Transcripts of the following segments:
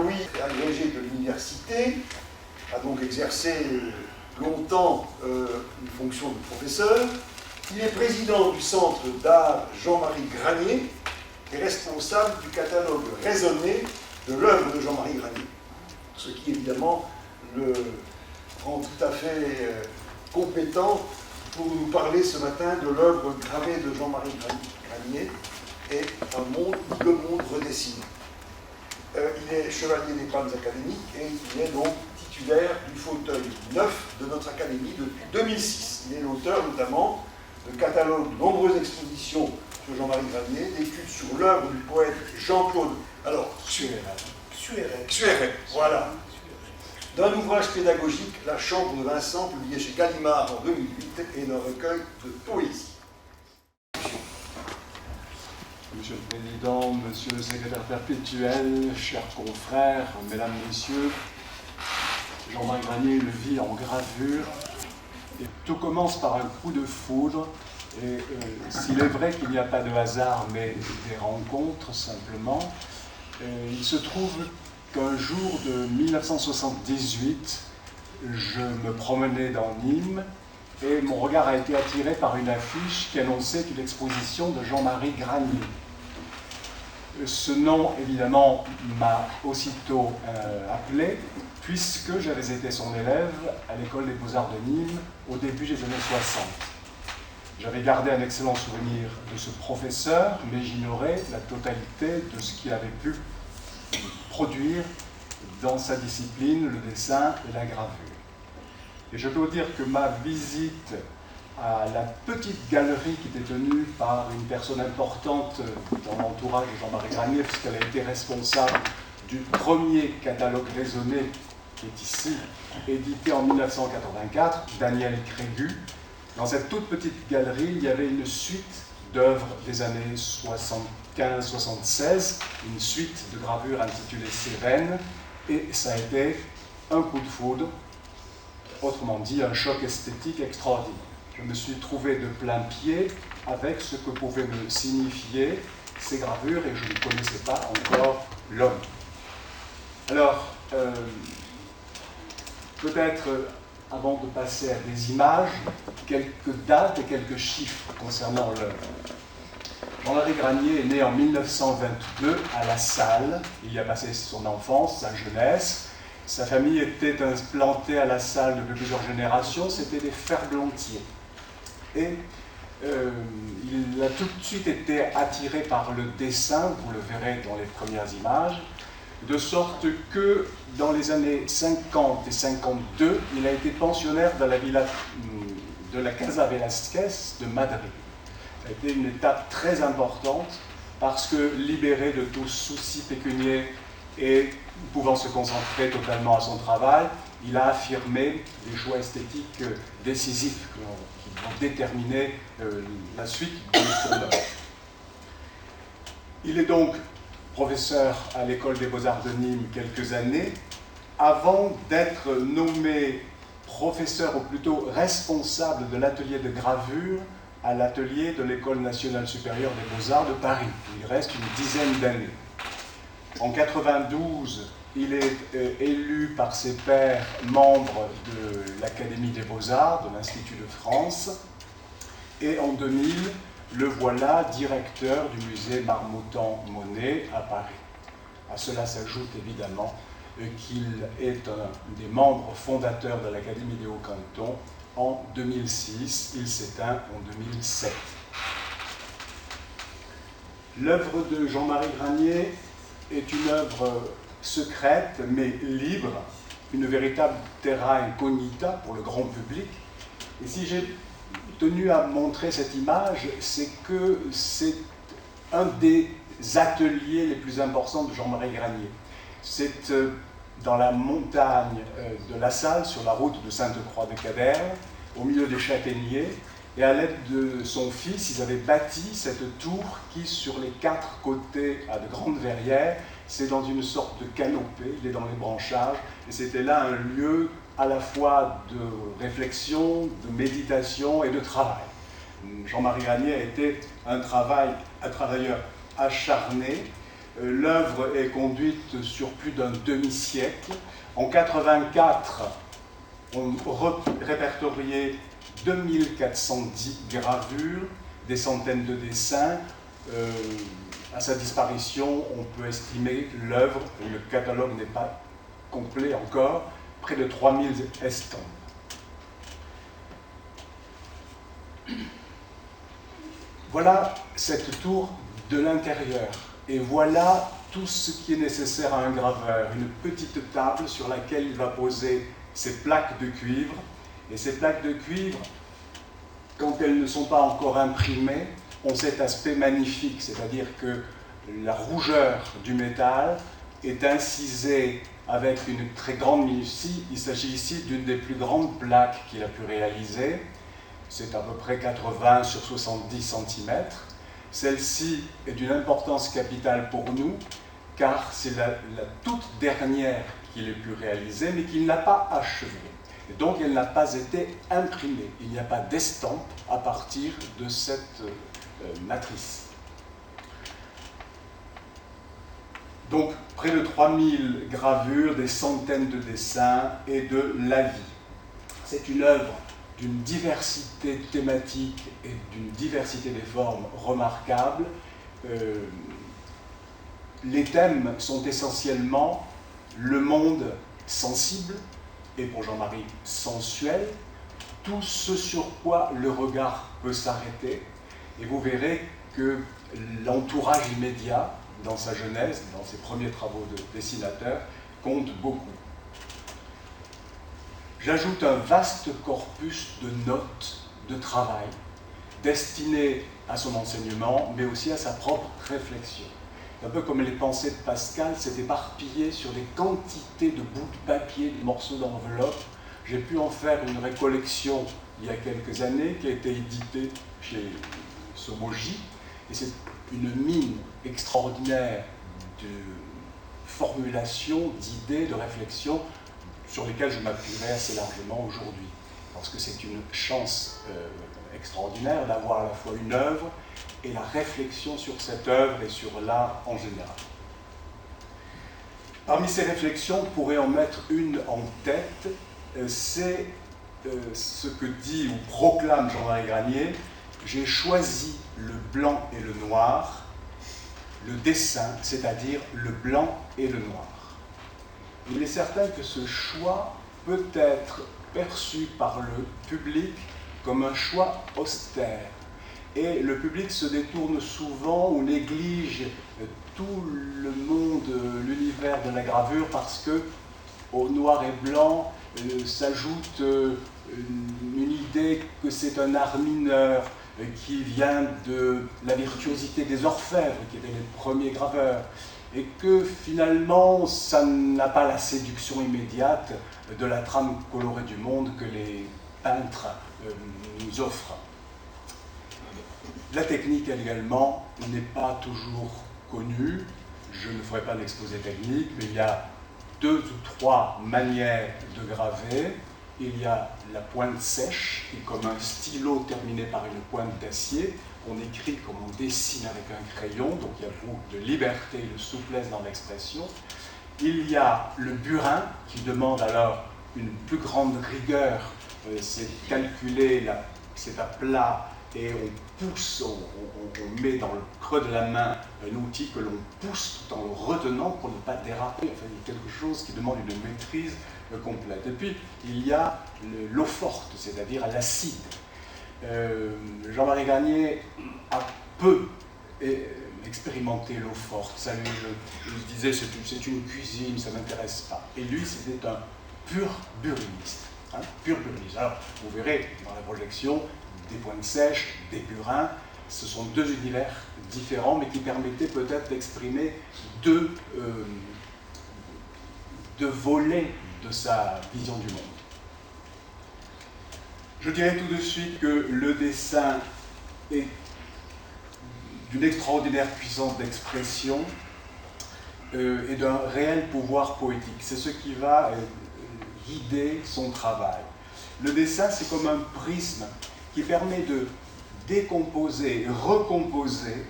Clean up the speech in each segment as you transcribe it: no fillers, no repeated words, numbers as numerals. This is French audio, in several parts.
Jean-Louis est agrégé de l'université, a donc exercé longtemps une fonction de professeur. Il est président du Centre d'art Jean-Marie Granier et responsable du catalogue raisonné de l'œuvre de Jean-Marie Granier. Ce qui, évidemment, le rend tout à fait compétent pour nous parler ce matin de l'œuvre gravée de Jean-Marie Granier et le monde redessiné. Il est chevalier des palmes académiques et il est donc titulaire du fauteuil neuf de notre académie depuis 2006. Il est l'auteur notamment de catalogues de nombreuses expositions sur Jean-Marie Granier, d'études sur l'œuvre du poète Jean-Claude, alors Suérec, voilà, d'un ouvrage pédagogique, La Chambre de Vincent, publié chez Gallimard en 2008, et d'un recueil de poésie. Monsieur le Président, Monsieur le Secrétaire perpétuel, chers confrères, Mesdames, Messieurs, Jean-Marie Granier le vit en gravure. Et tout commence par un coup de foudre. Et s'il est vrai qu'il n'y a pas de hasard, mais des rencontres simplement, il se trouve qu'un jour de 1978, je me promenais dans Nîmes et mon regard a été attiré par une affiche qui annonçait une exposition de Jean-Marie Granier. Ce nom, évidemment, m'a aussitôt appelé, puisque j'avais été son élève à l'École des Beaux-Arts de Nîmes au début des années 60. J'avais gardé un excellent souvenir de ce professeur, mais j'ignorais la totalité de ce qu'il avait pu produire dans sa discipline, le dessin et la gravure. Et je peux vous dire que ma visite à la petite galerie qui était tenue par une personne importante dans l'entourage de Jean-Marie Granier, puisqu'elle a été responsable du premier catalogue raisonné qui est ici, édité en 1984, Daniel Crégu. Dans cette toute petite galerie, il y avait une suite d'œuvres des années 75-76, une suite de gravures intitulée Cévennes, et ça a été un coup de foudre, autrement dit un choc esthétique extraordinaire. Je me suis trouvé de plein pied avec ce que pouvaient me signifier ces gravures et je ne connaissais pas encore l'homme. Alors, peut-être avant de passer à des images, quelques dates et quelques chiffres concernant l'œuvre. Jean-Marie Granier est né en 1922 à La Salle. Il y a passé son enfance, sa jeunesse. Sa famille était implantée à La Salle depuis plusieurs générations. C'était des ferblantiers. Et il a tout de suite été attiré par le dessin, vous le verrez dans les premières images, de sorte que dans les années 50 et 52, il a été pensionnaire de la villa de la Casa Velázquez de Madrid. Ça a été une étape très importante parce que libéré de tout souci pécuniaire et pouvant se concentrer totalement à son travail, il a affirmé des choix esthétiques décisifs qui vont déterminer la suite de son œuvre. Il est donc professeur à l'École des Beaux-Arts de Nîmes quelques années, avant d'être nommé professeur, ou plutôt responsable de l'atelier de gravure à l'atelier de l'École nationale supérieure des Beaux-Arts de Paris. Il reste une dizaine d'années. En 1992, il est élu par ses pairs membre de l'Académie des Beaux-Arts, de l'Institut de France, et en 2000, le voilà directeur du musée Marmottan-Monet à Paris. À cela s'ajoute évidemment qu'il est un des membres fondateurs de l'Académie des Hauts-Cantons en 2006. Il s'éteint en 2007. L'œuvre de Jean-Marie Granier est une œuvre secrète mais libre, une véritable terra incognita pour le grand public. Et si j'ai tenu à montrer cette image, c'est que c'est un des ateliers les plus importants de Jean-Marie Granier. C'est dans la montagne de La Salle, sur la route de Sainte-Croix-de-Caderne, au milieu des châtaigniers, et à l'aide de son fils, ils avaient bâti cette tour qui, sur les quatre côtés, a de grandes verrières. C'est dans une sorte de canopée, il est dans les branchages, et c'était là un lieu à la fois de réflexion, de méditation et de travail. Jean-Marie Granier a été un travailleur acharné, L'œuvre est conduite sur plus d'un demi-siècle. En 1984, on répertoriait 2410 gravures, des centaines de dessins. À sa disparition, on peut estimer l'œuvre, le catalogue n'est pas complet encore, près de 3000 estampes. Voilà cette tour de l'intérieur. Et voilà tout ce qui est nécessaire à un graveur. Une petite table sur laquelle il va poser ses plaques de cuivre. Et ces plaques de cuivre, quand elles ne sont pas encore imprimées, ont cet aspect magnifique, c'est-à-dire que la rougeur du métal est incisée avec une très grande minutie. Il s'agit ici d'une des plus grandes plaques qu'il a pu réaliser. C'est à peu près 80 sur 70 cm. Celle-ci est d'une importance capitale pour nous, car c'est la toute dernière qu'il ait pu réaliser, mais qu'il n'a pas achevée. Et donc elle n'a pas été imprimée. Il n'y a pas d'estampe à partir de cette matrice. Donc près de 3000 gravures, des centaines de dessins et de la vie. C'est une œuvre d'une diversité thématique et d'une diversité des formes remarquables. Les thèmes sont essentiellement le monde sensible et pour Jean-Marie sensuel, tout ce sur quoi le regard peut s'arrêter. Et vous verrez que l'entourage immédiat, dans sa jeunesse, dans ses premiers travaux de dessinateur, compte beaucoup. J'ajoute un vaste corpus de notes, de travail, destiné à son enseignement, mais aussi à sa propre réflexion. Un peu comme les pensées de Pascal s'est éparpillé sur des quantités de bouts de papier, de morceaux d'enveloppe. J'ai pu en faire une récollection il y a quelques années qui a été éditée chez Somogy. Et c'est une mine extraordinaire de formulation, d'idées, de réflexions sur lesquelles je m'appuierai assez largement aujourd'hui. Parce que c'est une chance extraordinaire d'avoir à la fois une œuvre et la réflexion sur cette œuvre et sur l'art en général. Parmi ces réflexions, on pourrait en mettre une en tête, c'est ce que dit ou proclame Jean-Marie Granier: j'ai choisi le blanc et le noir, le dessin, c'est-à-dire le blanc et le noir. Il est certain que ce choix peut être perçu par le public comme un choix austère. Et le public se détourne souvent ou néglige tout le monde, l'univers de la gravure, parce que au noir et blanc s'ajoute une idée que c'est un art mineur qui vient de la virtuosité des orfèvres, qui étaient les premiers graveurs, et que finalement ça n'a pas la séduction immédiate de la trame colorée du monde que les peintres nous offrent. La technique également n'est pas toujours connue. Je ne ferai pas d'exposé technique, mais il y a 2 ou 3 manières de graver. Il y a la pointe sèche, qui est comme un stylo terminé par une pointe d'acier. On écrit comme on dessine avec un crayon, donc il y a beaucoup de liberté et de souplesse dans l'expression. Il y a le burin, qui demande alors une plus grande rigueur. C'est calculé, c'est à plat, et on pousse, on met dans le creux de la main un outil que l'on pousse tout en le retenant pour ne pas déraper. Enfin, il y a quelque chose qui demande une maîtrise complète. Et puis, il y a l'eau forte, c'est-à-dire l'acide. Jean-Marie Granier a peu expérimenté l'eau forte. Ça lui disait, c'est une cuisine, ça ne m'intéresse pas. Et lui, c'était un pur buriniste. Pur buriniste. Alors, vous verrez dans la projection des pointes sèches, des burins. Ce sont 2 univers différents, mais qui permettaient peut-être d'exprimer 2 volets de sa vision du monde. Je dirais tout de suite que le dessin est d'une extraordinaire puissance d'expression et d'un réel pouvoir poétique. C'est ce qui va guider son travail. Le dessin, c'est comme un prisme qui permet de décomposer, recomposer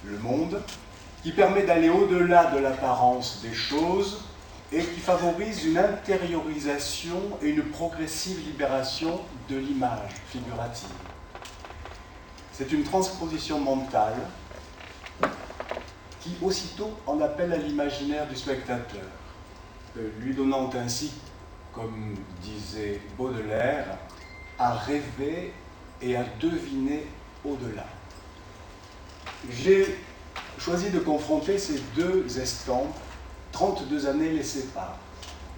le monde, qui permet d'aller au-delà de l'apparence des choses et qui favorise une intériorisation et une progressive libération de l'image figurative. C'est une transposition mentale qui aussitôt en appelle à l'imaginaire du spectateur, lui donnant ainsi, comme disait Baudelaire, à rêver et à deviner au-delà. J'ai choisi de confronter ces deux estampes. 32 années les séparent.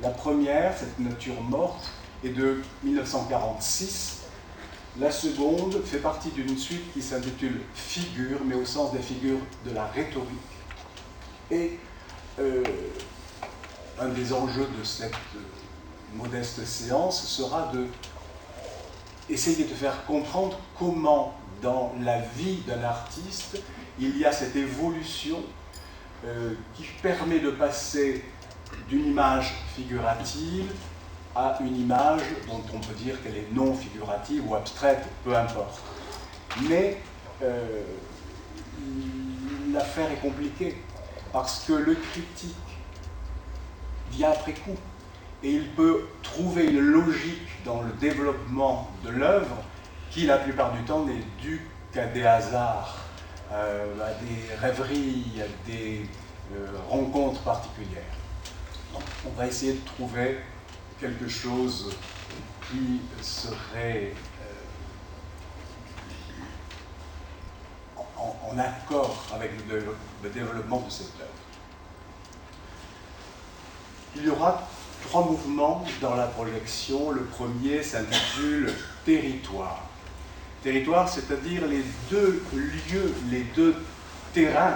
La première, cette nature morte, est de 1946. La seconde fait partie d'une suite qui s'intitule Figures, mais au sens des figures de la rhétorique. Et un des enjeux de cette modeste séance sera de essayer de faire comprendre comment, dans la vie d'un artiste, il y a cette évolution qui permet de passer d'une image figurative à une image dont on peut dire qu'elle est non figurative ou abstraite, peu importe. Mais l'affaire est compliquée parce que le critique vient après coup et il peut trouver une logique dans le développement de l'œuvre qui, la plupart du temps, n'est due qu'à des hasards, à des rêveries, à des rencontres particulières. Donc, on va essayer de trouver quelque chose qui serait en accord avec le développement de cette œuvre. Il y aura 3 mouvements dans la projection. Le premier s'intitule « Territoire ». Territoire, c'est-à-dire les deux lieux, les deux terrains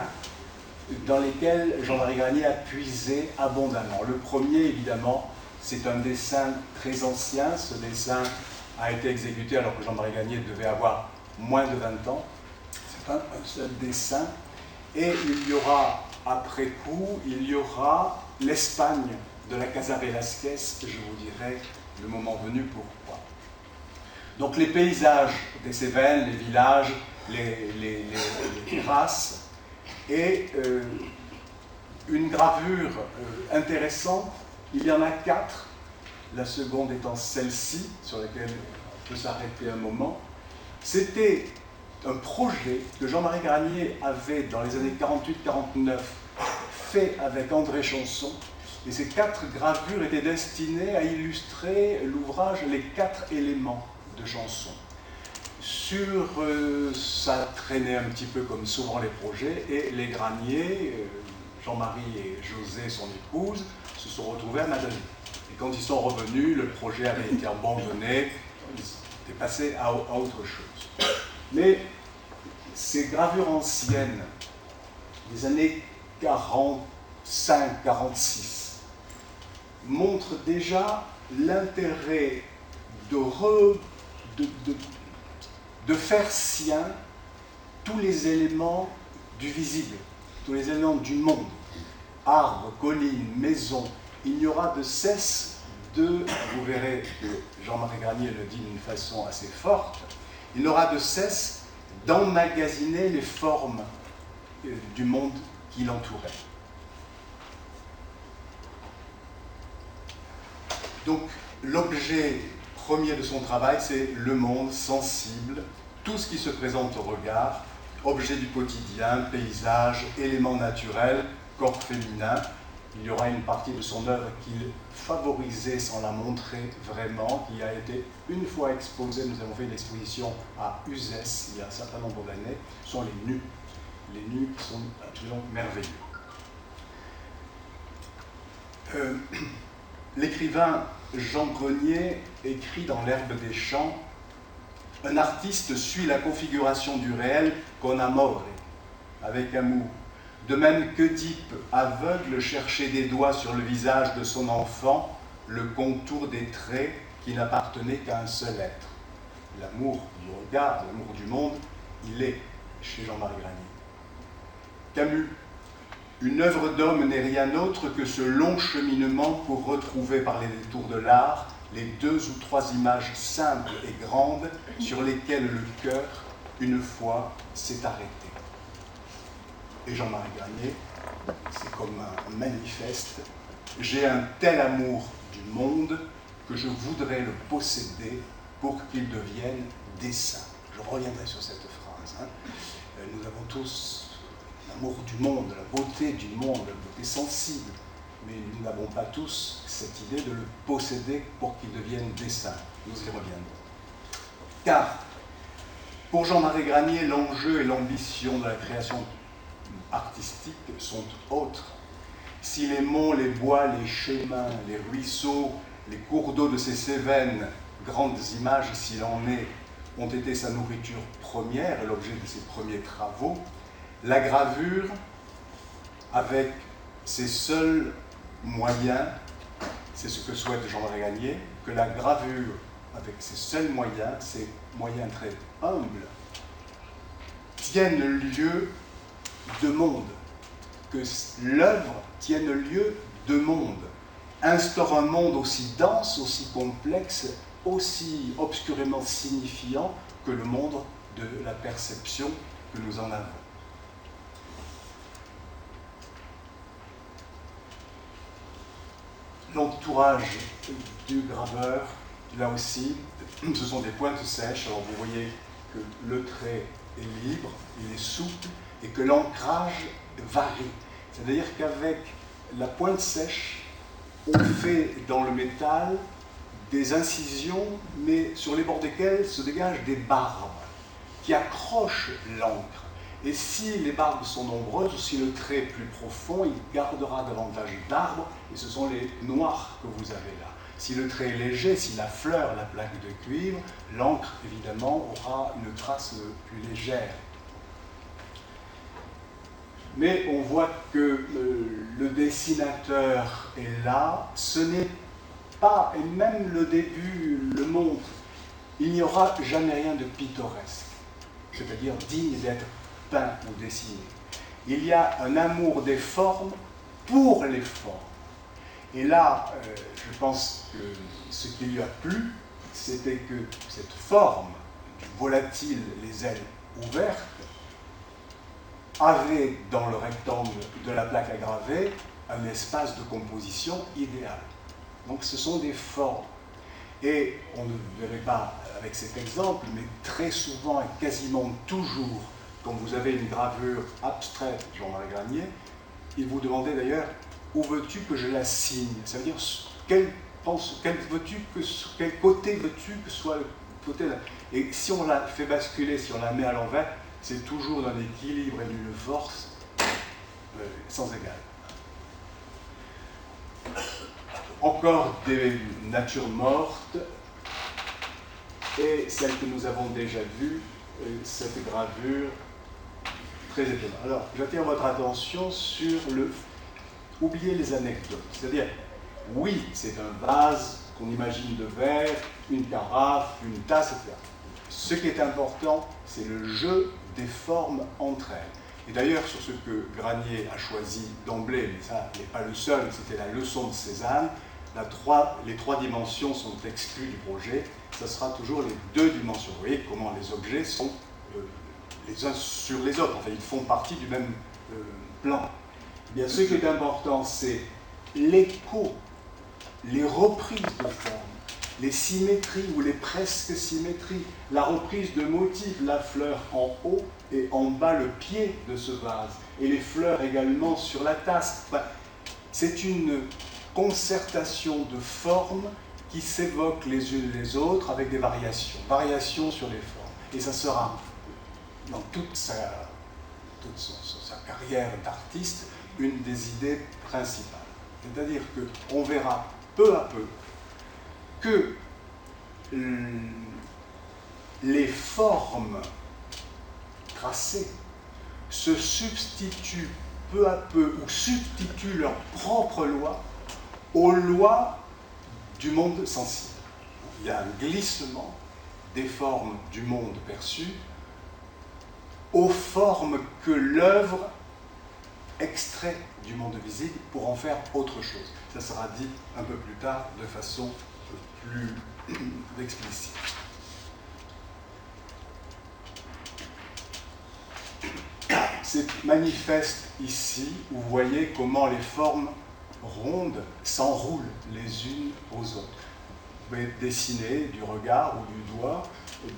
dans lesquels Jean-Marie Granier a puisé abondamment. Le premier, évidemment, c'est un dessin très ancien. Ce dessin a été exécuté alors que Jean-Marie Granier devait avoir moins de 20 ans. C'est un seul dessin. Et il y aura, après coup, il y aura l'Espagne de la Casa Velázquez. Je vous dirai le moment venu pourquoi. Donc les paysages des Cévennes, les villages, les terrasses, et une gravure intéressante. Il y en a 4, la seconde étant celle-ci, sur laquelle on peut s'arrêter un moment. C'était un projet que Jean-Marie Granier avait, dans les années 48-49, fait avec André Chanson. Et ces 4 gravures étaient destinées à illustrer l'ouvrage « Les 4 éléments » de Chanson. Ça traînait un petit peu comme souvent les projets, et les Granier, Jean-Marie et José, son épouse, se sont retrouvés à Madrid. Et quand ils sont revenus, le projet avait été abandonné, ils étaient passés à autre chose. Mais ces gravures anciennes, des années 45-46, montrent déjà l'intérêt de faire sien tous les éléments du visible, tous les éléments du monde. Arbres, collines, maisons, il n'y aura de cesse de, vous verrez que Jean-Marie Granier le dit d'une façon assez forte, il n'aura de cesse d'emmagasiner les formes du monde qui l'entourait. Donc, l'objet premier de son travail, c'est le monde sensible, tout ce qui se présente au regard, objet du quotidien, paysage, éléments naturels, corps féminin. Il y aura une partie de son œuvre qu'il favorisait sans la montrer vraiment, qui a été une fois exposée. Nous avons fait une exposition à Uzès il y a un certain nombre d'années, ce sont les nus. Les nus sont absolument merveilleux. L'écrivain Jean Grenier écrit dans L'herbe des champs « Un artiste suit la configuration du réel con amore, avec amour. De même qu'Œdipe aveugle cherchait des doigts sur le visage de son enfant le contour des traits qui n'appartenaient qu'à un seul être. » L'amour du regard, l'amour du monde, il est chez Jean-Marie Granier. Camus. Une œuvre d'homme n'est rien autre que ce long cheminement pour retrouver par les détours de l'art les 2 ou 3 images simples et grandes sur lesquelles le cœur, une fois, s'est arrêté. et Jean-Marie Granier, c'est comme un manifeste. J'ai un tel amour du monde que je voudrais le posséder pour qu'il devienne dessein. Je reviendrai sur cette phrase. Hein. Nous avons tous l'amour du monde, la beauté du monde, la beauté sensible, mais nous n'avons pas tous cette idée de le posséder pour qu'il devienne dessein. Nous y reviendrons. Car, pour Jean-Marie Granier, l'enjeu et l'ambition de la création artistique sont autres. Si les monts, les bois, les chemins, les ruisseaux, les cours d'eau de ces Cévennes, grandes images s'il en est, ont été sa nourriture première et l'objet de ses premiers travaux, la gravure, avec ses seuls moyens, c'est ce que souhaite Jean-Marie Granier, que la gravure, avec ses seuls moyens, ses moyens très humbles, tienne lieu de monde, que l'œuvre tienne lieu de monde, instaure un monde aussi dense, aussi complexe, aussi obscurément signifiant que le monde de la perception que nous en avons. L'entourage du graveur, là aussi, ce sont des pointes sèches. Alors vous voyez que le trait est libre, il est souple, et que l'ancrage varie. C'est-à-dire qu'avec la pointe sèche, on fait dans le métal des incisions, mais sur les bords desquelles se dégagent des barbes qui accrochent l'encre. Et si les barbes sont nombreuses, ou si le trait est plus profond, il gardera davantage d'arbres, et ce sont les noirs que vous avez là. Si le trait est léger, si la fleur, la plaque de cuivre, l'encre, évidemment, aura une trace plus légère. Mais on voit que le dessinateur est là, ce n'est pas, et même le début le montre, il n'y aura jamais rien de pittoresque, c'est-à-dire digne d'être peint ou dessiné. Il y a un amour des formes pour les formes. Et là, je pense que ce qui lui a plu, c'était que cette forme du volatile, les ailes ouvertes, avait dans le rectangle de la plaque à graver un espace de composition idéal. Donc ce sont des formes. Et on ne verrait pas avec cet exemple, mais très souvent et quasiment toujours, quand vous avez une gravure abstraite, Jean-Marie Granier, il vous demandait d'ailleurs où veux-tu que je la signe? Ça veut dire quel côté veux-tu que soit le côté là? Et si on la fait basculer, si on la met à l'envers, c'est toujours d'un équilibre et d'une force sans égal. Encore des natures mortes, et celle que nous avons déjà vue, cette gravure très étonnante. Alors, j'attire votre attention sur le... Oubliez les anecdotes. C'est-à-dire, oui, c'est un vase qu'on imagine de verre, une carafe, une tasse, etc. Ce qui est important, c'est le jeu des formes entre elles. Et d'ailleurs, sur ce que Granier a choisi d'emblée, mais ça n'est pas le seul, c'était la leçon de Cézanne, les trois dimensions sont exclues du projet, ça sera toujours les deux dimensions. Vous voyez comment les objets sont les uns sur les autres, enfin ils font partie du même plan. Eh bien, ce qui est important, c'est l'écho, les reprises de formes, les symétries ou les presque symétries, la reprise de motifs, la fleur en haut et en bas le pied de ce vase, et les fleurs également sur la tasse. Enfin, c'est une concertation de formes qui s'évoquent les unes les autres avec des variations sur les formes. Et ça sera, dans toute sa carrière d'artiste, une des idées principales. C'est-à-dire qu'on verra peu à peu que les formes tracées se substituent peu à peu, ou substituent leurs propres lois aux lois du monde sensible. Il y a un glissement des formes du monde perçu aux formes que l'œuvre extrait du monde visible pour en faire autre chose. Ça sera dit un peu plus tard de façon plus explicite. C'est manifeste ici, où vous voyez comment les formes rondes s'enroulent les unes aux autres. Vous pouvez dessiner du regard ou du doigt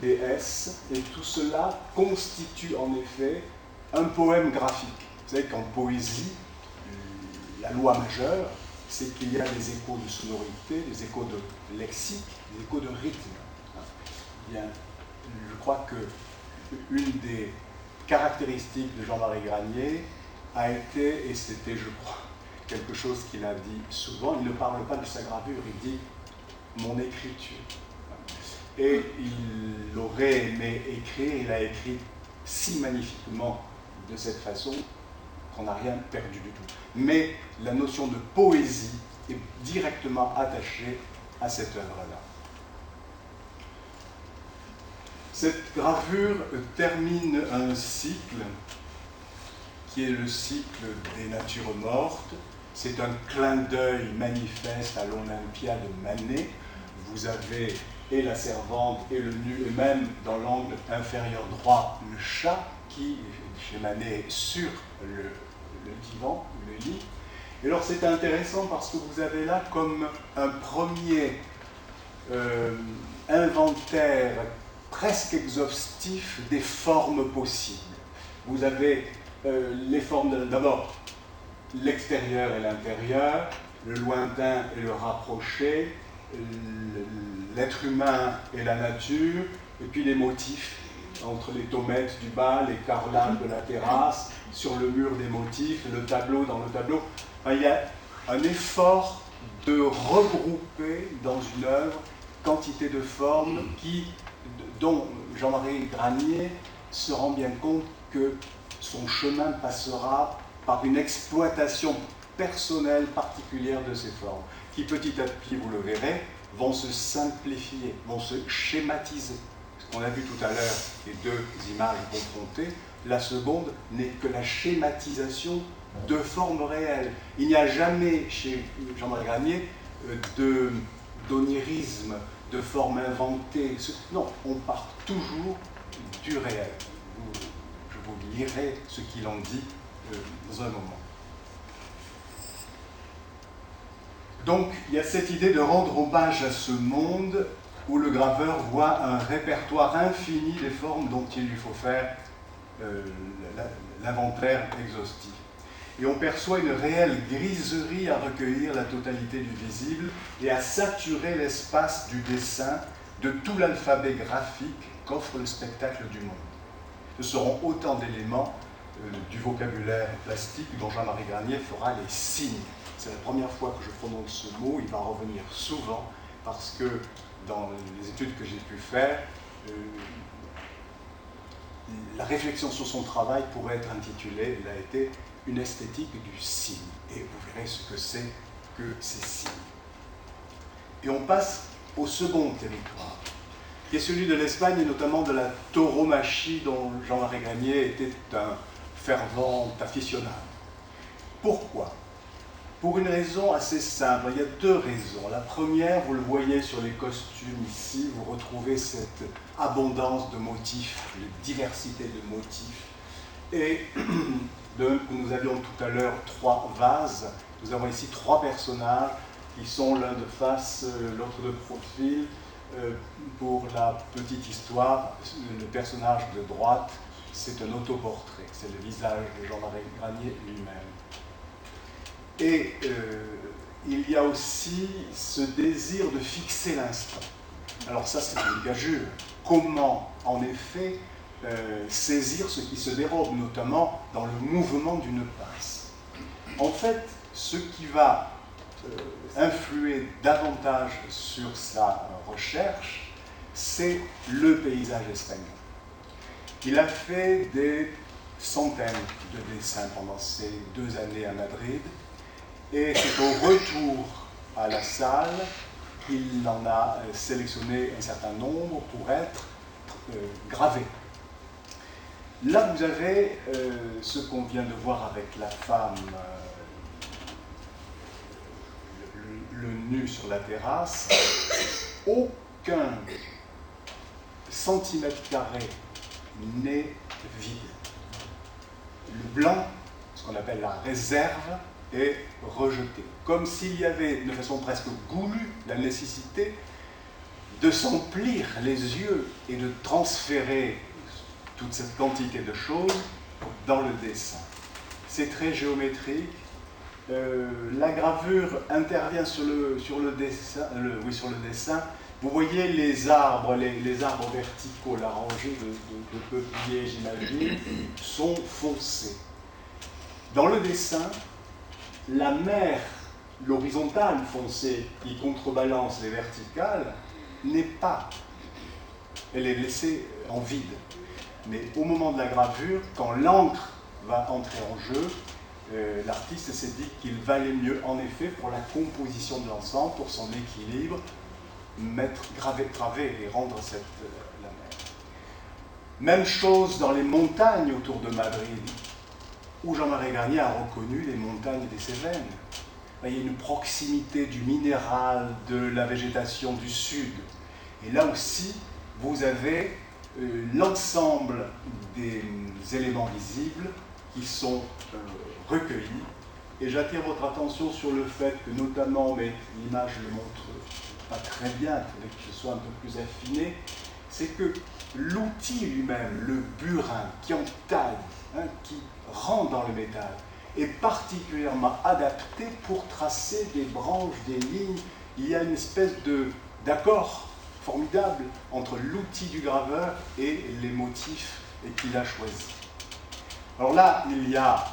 des S, et tout cela constitue en effet un poème graphique. Vous savez qu'en poésie, la loi majeure, c'est qu'il y a des échos de sonorité, des échos de lexique, des échos de rythme. Bien, je crois que une des caractéristiques de Jean-Marie Granier a été, et c'était, je crois, quelque chose qu'il a dit souvent, il ne parle pas de sa gravure, il dit « mon écriture ». Et il aurait aimé écrire, il a écrit si magnifiquement de cette façon qu'on n'a rien perdu du tout. Mais la notion de poésie est directement attachée à cette œuvre-là. Cette gravure termine un cycle qui est le cycle des natures mortes. C'est un clin d'œil manifeste à l'Olympia de Manet. Vous avez et la servante et le nu, et même dans l'angle inférieur droit, le chat qui, chez Manet, est sur le divan, le lit. Et alors c'est intéressant parce que vous avez là comme un premier inventaire presque exhaustif des formes possibles. Vous avez les formes, d'abord l'extérieur et l'intérieur, le lointain et le rapproché, l'être humain et la nature, et puis les motifs entre les tomettes du bas, les carrelages de la terrasse, sur le mur des motifs, le tableau dans le tableau. Enfin, il y a un effort de regrouper dans une œuvre quantité de formes dont Jean-Marie Granier se rend bien compte que son chemin passera par une exploitation personnelle particulière de ces formes, qui petit à petit, vous le verrez, vont se simplifier, vont se schématiser. Ce qu'on a vu tout à l'heure, les deux images confrontées, la seconde n'est que la schématisation de formes réelles. Il n'y a jamais chez Jean-Marie Granier d'onirisme, de formes inventées. Non, on part toujours du réel. Je vous lirai ce qu'il en dit dans un moment. Donc, il y a cette idée de rendre hommage à ce monde où le graveur voit un répertoire infini des formes dont il lui faut faire l'inventaire exhaustif. Et on perçoit une réelle griserie à recueillir la totalité du visible et à saturer l'espace du dessin de tout l'alphabet graphique qu'offre le spectacle du monde. Ce seront autant d'éléments du vocabulaire plastique dont Jean-Marie Granier fera les signes. C'est la première fois que je prononce ce mot, il va revenir souvent parce que dans les études que j'ai pu faire, la réflexion sur son travail pourrait être intitulée, elle a été une esthétique du signe. Et vous verrez ce que c'est que ces signes. Et on passe au second territoire, qui est celui de l'Espagne et notamment de la tauromachie dont Jean-Marie Granier était un fervent aficionado. Pourquoi ? Pour une raison assez simple, il y a deux raisons. La première, vous le voyez sur les costumes ici, vous retrouvez cette abondance de motifs, une diversité de motifs. Et nous avions tout à l'heure 3 vases, nous avons ici 3 personnages qui sont l'un de face, l'autre de profil. Pour la petite histoire, le personnage de droite, c'est un autoportrait, c'est le visage de Jean-Marie Granier lui-même. Et il y a aussi ce désir de fixer l'instant. Alors ça, c'est une gageure. Comment, en effet, saisir ce qui se dérobe, notamment dans le mouvement d'une pince. En fait, ce qui va influer davantage sur sa recherche, c'est le paysage espagnol. Il a fait des centaines de dessins pendant ces 2 années à Madrid, et c'est au retour à la salle qu'il en a sélectionné un certain nombre pour être gravés. Là, vous avez ce qu'on vient de voir avec la femme, le nu sur la terrasse. Aucun centimètre carré n'est vide. le blanc, ce qu'on appelle la réserve, est rejeté. Comme s'il y avait, de façon presque goulue, la nécessité de s'emplir les yeux et de transférer toute cette quantité de choses dans le dessin. C'est très géométrique. La gravure intervient sur le dessin. Vous voyez les arbres, les arbres verticaux, la rangée de peupliers, j'imagine, sont foncés. Dans le dessin, la mer, l'horizontale foncée qui contrebalance les verticales, n'est pas. Elle est laissée en vide. Mais au moment de la gravure, quand l'encre va entrer en jeu, l'artiste s'est dit qu'il valait mieux, en effet, pour la composition de l'ensemble, pour son équilibre, graver et rendre la mer. Même chose dans les montagnes autour de Madrid, où Jean-Marie Garnier a reconnu les montagnes des Cévennes. Il y a une proximité du minéral, de la végétation du sud. Et là aussi, vous avez l'ensemble des éléments visibles qui sont recueillis. Et j'attire votre attention sur le fait que, notamment, mais l'image ne le montre pas très bien, il faudrait que ce soit un peu plus affiné, c'est que l'outil lui-même, le burin qui entaille, qui rentre dans le métal, est particulièrement adapté pour tracer des branches, des lignes. Il y a une espèce d'accord formidable entre l'outil du graveur et les motifs qu'il a choisis. Alors là, il y a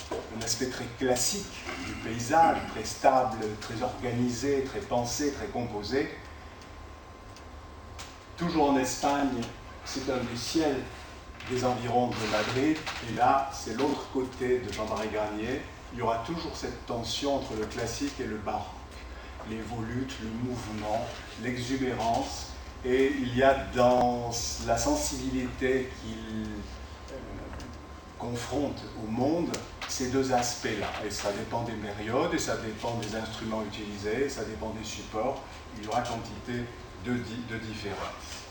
un aspect très classique du paysage, très stable, très organisé, très pensé, très composé. Toujours en Espagne, c'est un des ciels des environs de Madrid, et là, c'est l'autre côté de Jean-Marie Garnier. Il y aura toujours cette tension entre le classique et le baroque. Les volutes, le mouvement, l'exubérance, et il y a dans la sensibilité qu'il confronte au monde ces deux aspects-là. Et ça dépend des périodes, et ça dépend des instruments utilisés, et ça dépend des supports. Il y aura quantité de différences.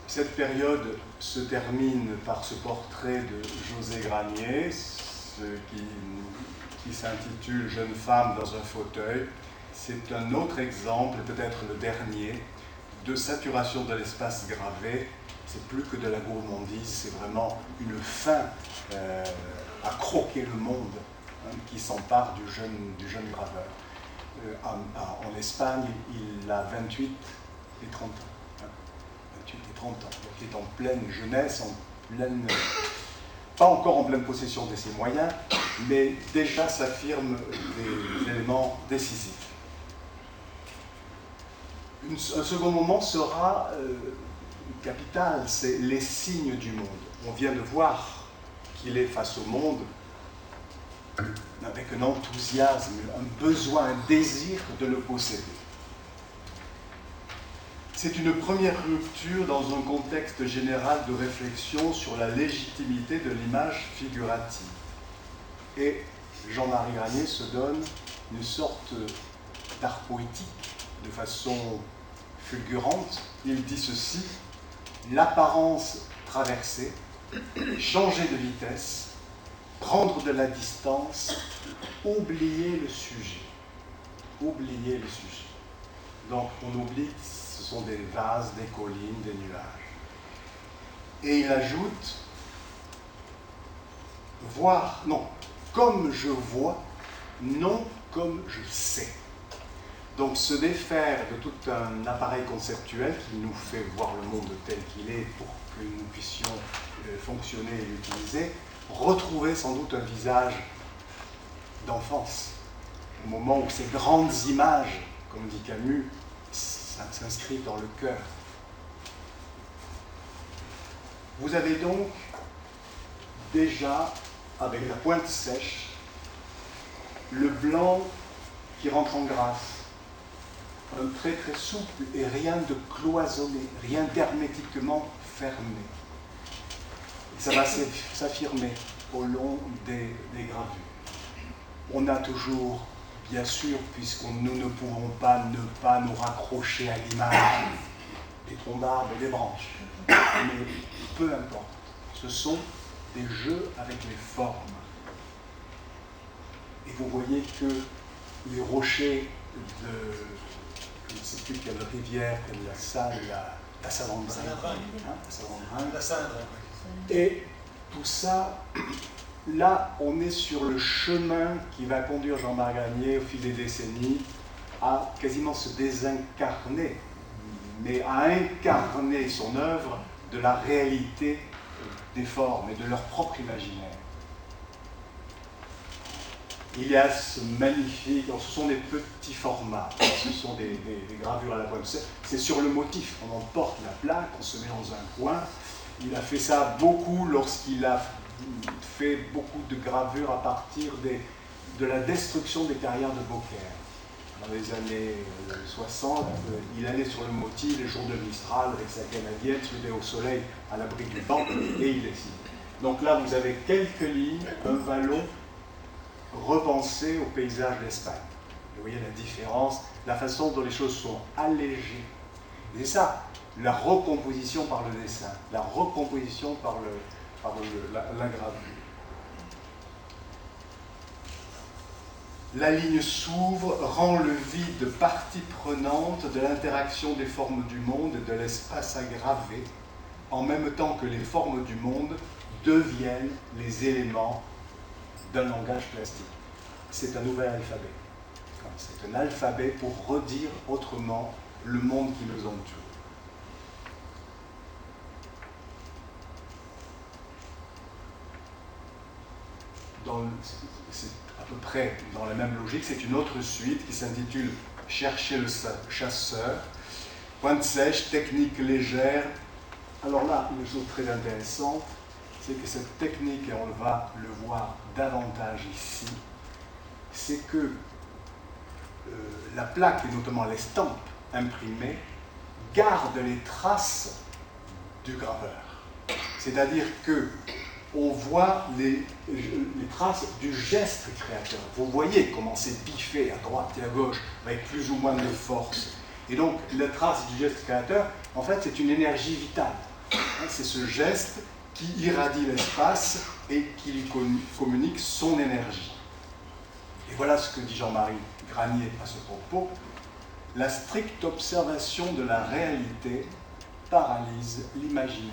Cette période se termine par ce portrait de José Granier, qui s'intitule « Jeune femme dans un fauteuil ». C'est un autre exemple, peut-être le dernier, de saturation de l'espace gravé. C'est plus que de la gourmandise, c'est vraiment une faim à croquer le monde qui s'empare du jeune graveur. En Espagne, il a 28 et 30 ans. 28 et 30 ans. Donc il est en pleine jeunesse, pas encore en pleine possession de ses moyens, mais déjà s'affirme des éléments décisifs. Un second moment sera capital, c'est les signes du monde. On vient de voir qu'il est face au monde avec un enthousiasme, un besoin, un désir de le posséder. C'est une première rupture dans un contexte général de réflexion sur la légitimité de l'image figurative. Et Jean-Marie Garnier se donne une sorte d'art poétique de façon fulgurante. Il dit ceci: l'apparence traversée, changer de vitesse, prendre de la distance, oublier le sujet. Oublier le sujet. Donc on oublie, ce sont des vases, des collines, des nuages. Et il ajoute, voir, non, comme je vois, non comme je sais. Donc se défaire de tout un appareil conceptuel qui nous fait voir le monde tel qu'il est pour que nous puissions fonctionner et l'utiliser, retrouver sans doute un visage d'enfance, au moment où ces grandes images, comme dit Camus, s'inscrivent dans le cœur. Vous avez donc déjà, avec la pointe sèche, le blanc qui rentre en grâce, un trait très souple et rien de cloisonné, rien d'hermétiquement fermé. Et ça va s'affirmer au long des gravures. On a toujours, bien sûr, nous ne pouvons pas ne pas nous raccrocher à l'image des troncs d'arbres et des branches, mais peu importe. Ce sont des jeux avec les formes. Et vous voyez que les rochers de, je ne sais plus quelle rivière, quelle la Salamandre, La Cindre. et tout ça, là, on est sur le chemin qui va conduire Jean-Marc Granier au fil des décennies à quasiment se désincarner, mais à incarner son œuvre de la réalité des formes et de leur propre imaginaire. Il y a ce magnifique, ce sont des petits formats, ce sont des gravures à la pointe. C'est sur le motif, on emporte la plaque, on se met dans un coin. Il a fait ça beaucoup lorsqu'il a fait beaucoup de gravures à partir de la destruction des carrières de Beaucaire. Dans les années 60, il allait sur le Moti les jours de Mistral avec sa canadienne, se mettait au soleil à l'abri du vent et il dessinait. Donc là, vous avez quelques lignes, un vallon repensé au paysage d'Espagne. Vous voyez la différence, la façon dont les choses sont allégées. Et c'est ça, la recomposition par le dessin, la recomposition par la gravure. La ligne s'ouvre, rend le vide partie prenante de l'interaction des formes du monde et de l'espace à graver, en même temps que les formes du monde deviennent les éléments d'un langage plastique. C'est un nouvel alphabet. C'est un alphabet pour redire autrement le monde qui nous entoure. C'est à peu près dans la même logique, c'est une autre suite qui s'intitule « Chercher le chasseur », pointe sèche, technique légère. Alors là, une chose très intéressante, c'est que cette technique, et on va le voir davantage ici, c'est que la plaque, et notamment l'estampe imprimée, garde les traces du graveur. C'est-à-dire que on voit les traces du geste créateur. Vous voyez comment c'est biffé à droite et à gauche, avec plus ou moins de force. Et donc, la trace du geste créateur, en fait, c'est une énergie vitale. C'est ce geste qui irradie l'espace et qui lui communique son énergie. Et voilà ce que dit Jean-Marie Granier à ce propos. La stricte observation de la réalité paralyse l'imaginaire.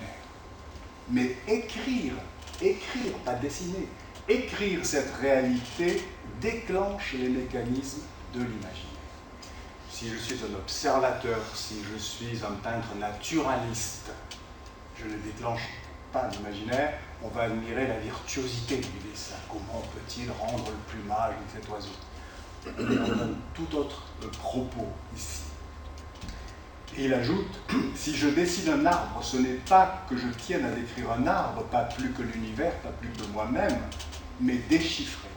Mais écrire, pas dessiner, écrire cette réalité déclenche les mécanismes de l'imaginaire. Si je suis un observateur, si je suis un peintre naturaliste, je ne déclenche pas l'imaginaire, on va admirer la virtuosité du dessin. Comment peut-il rendre le plumage de cet oiseau? On a tout autre propos ici. Et il ajoute, si je dessine un arbre, ce n'est pas que je tienne à décrire un arbre, pas plus que l'univers, pas plus que moi-même, mais déchiffrer,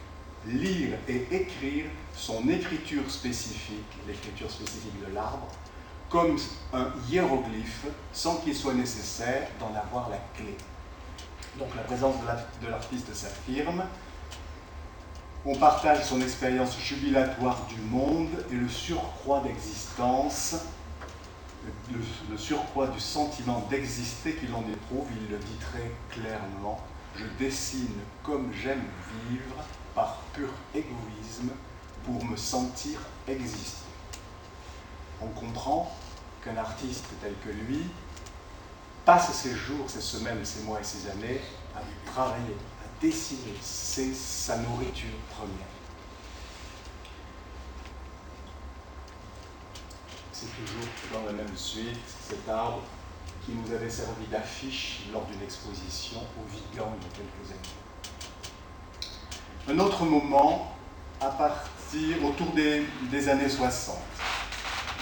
lire et écrire son écriture spécifique, l'écriture spécifique de l'arbre, comme un hiéroglyphe, sans qu'il soit nécessaire d'en avoir la clé. Donc la présence de l'artiste s'affirme. On partage son expérience jubilatoire du monde et le surcroît d'existence, le surcroît du sentiment d'exister qu'il en éprouve. Il le dit très clairement. Je dessine comme j'aime vivre, par pur égoïsme, pour me sentir exister. On comprend qu'un artiste tel que lui passe ses jours, ses semaines, ses mois et ses années à travailler, à dessiner. C'est sa nourriture première. C'est toujours dans la même suite, cet arbre qui nous avait servi d'affiche lors d'une exposition au Vigan il y a quelques années. Un autre moment, à partir, autour des années 60.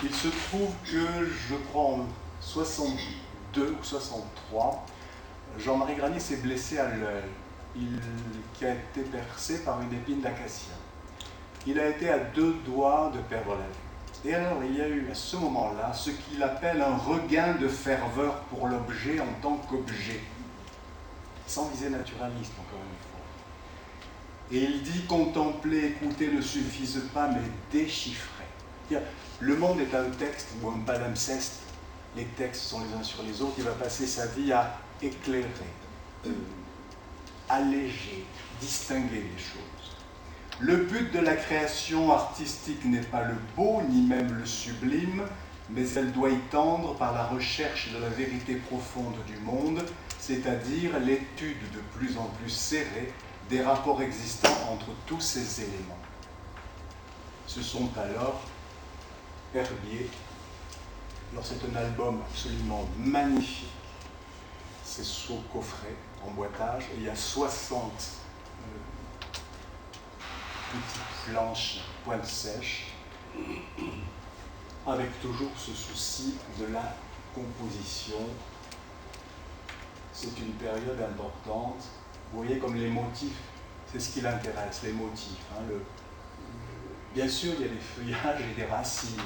Il se trouve que, je crois en 62 ou 63, Jean-Marie Granier s'est blessé à l'œil, qui a été percé par une épine d'acacia. Il a été à 2 doigts de perdre la vue. Et alors, il y a eu à ce moment-là ce qu'il appelle un regain de ferveur pour l'objet en tant qu'objet, sans visée naturaliste, encore une fois. Et il dit contempler, écouter ne suffisent pas, mais déchiffrer. Le monde est un texte ou un palimpseste. Les textes sont les uns sur les autres. Il va passer sa vie à éclairer, alléger, distinguer les choses. Le but de la création artistique n'est pas le beau, ni même le sublime, mais elle doit y tendre par la recherche de la vérité profonde du monde, c'est-à-dire l'étude de plus en plus serrée des rapports existants entre tous ces éléments. Ce sont alors Herbier. Alors c'est un album absolument magnifique. C'est sous coffret, emboîtage, et il y a 60 petites planches pointe sèche, avec toujours ce souci de la composition. C'est une période importante. Vous voyez comme les motifs, c'est ce qui l'intéresse, les motifs. Hein, bien sûr, il y a des feuillages et des racines,